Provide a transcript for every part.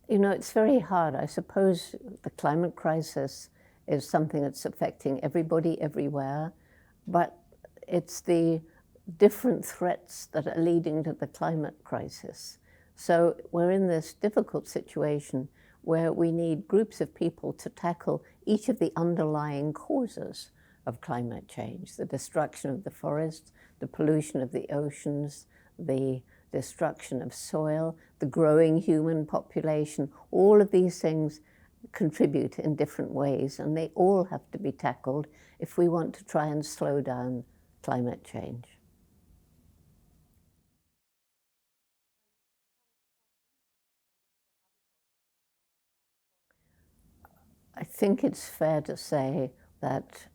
You know, it's very hard. I suppose the climate crisis is something that's affecting everybody everywhere, but it's the different threats that are leading to the climate crisis. So we're in this difficult situation where we need groups of people to tackle each of the underlying causes of climate change: the destruction of the forests, the pollution of the oceans, the destruction of soil, the growing human population. All of these things contribute in different ways, and they all have to be tackled if we want to try and slow down climate change. I think it's fair to say that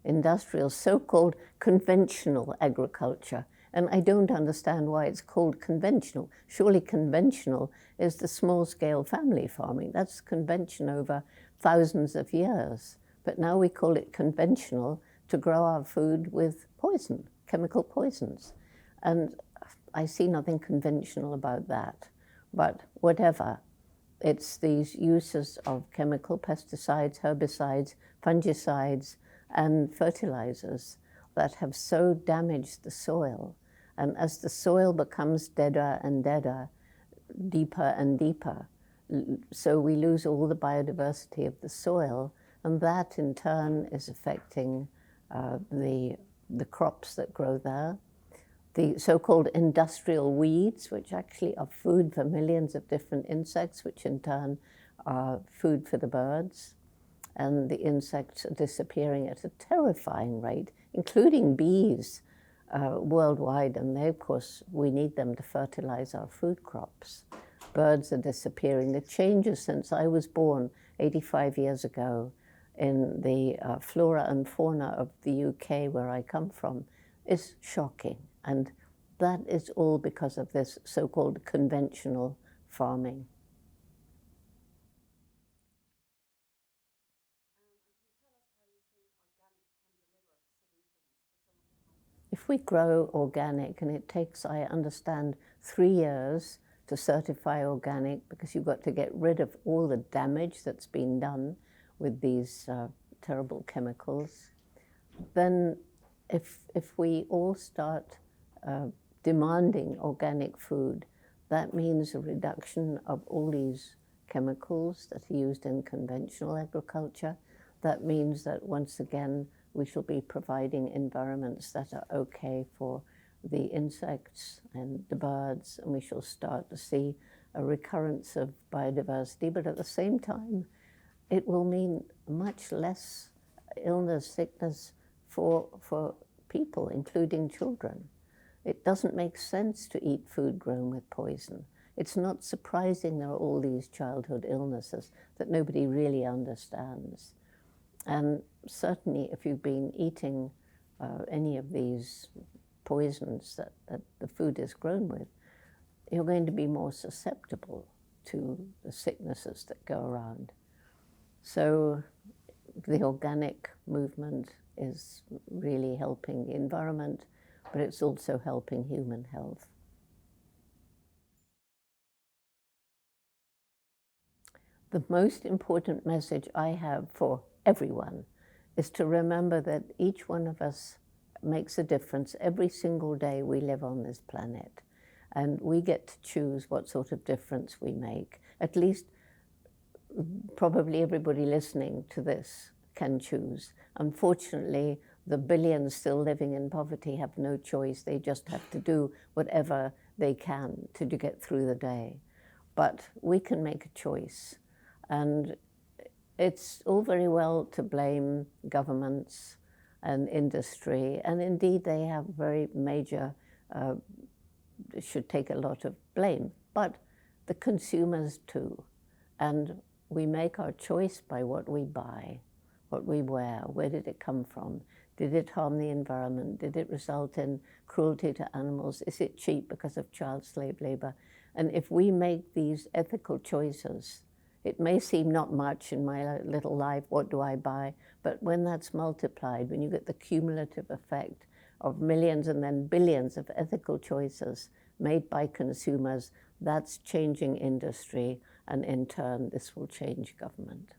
industrial, so-called conventional agriculture, and I don't understand why it's called conventional. Surely conventional is the small-scale family farming. That's convention over thousands of years. But now we call it conventional to grow our food with poison, chemical poisons. And I see nothing conventional about that. But whatever. It's these uses of chemical pesticides, herbicides, fungicides, and fertilizers that have so damaged the soil. And as the soil becomes deader and deader, deeper and deeper, so we lose all the biodiversity of the soil, and that in turn is affecting the crops that grow there. The so-called industrial weeds, which actually are food for millions of different insects, which in turn are food for the birds. And the insects are disappearing at a terrifying rate, including bees worldwide. And they, of course, we need them to fertilize our food crops. Birds are disappearing. The changes since I was born 85 years ago in the flora and fauna of the UK, where I come from, is shocking. And that is all because of this so-called conventional farming. If we grow organic, and it takes, I understand, 3 years to certify organic, because you've got to get rid of all the damage that's been done with these terrible chemicals, then if we all start demanding organic food, that means a reduction of all these chemicals that are used in conventional agriculture. That means that once again, we shall be providing environments that are okay for the insects and the birds, and we shall start to see a recurrence of biodiversity. But at the same time, it will mean much less illness, sickness for people, including children. It doesn't make sense to eat food grown with poison. It's not surprising there are all these childhood illnesses that nobody really understands. And certainly if you've been eating any of these poisons that the food is grown with, you're going to be more susceptible to the sicknesses that go around. So the organic movement is really helping the environment, but it's also helping human health. The most important message I have for everyone is to remember that each one of us makes a difference every single day we live on this planet. And we get to choose what sort of difference we make. At least probably everybody listening to this can choose. Unfortunately, the billions still living in poverty have no choice. They just have to do whatever they can to get through the day. But we can make a choice. And it's all very well to blame governments and industry, and indeed they have very major, should take a lot of blame, but the consumers too. And we make our choice by what we buy, what we wear, where did it come from? Did it harm the environment? Did it result in cruelty to animals? Is it cheap because of child slave labor? And if we make these ethical choices, it may seem not much in my little life, what do I buy? But when that's multiplied, when you get the cumulative effect of millions and then billions of ethical choices made by consumers, that's changing industry, and in turn this will change government.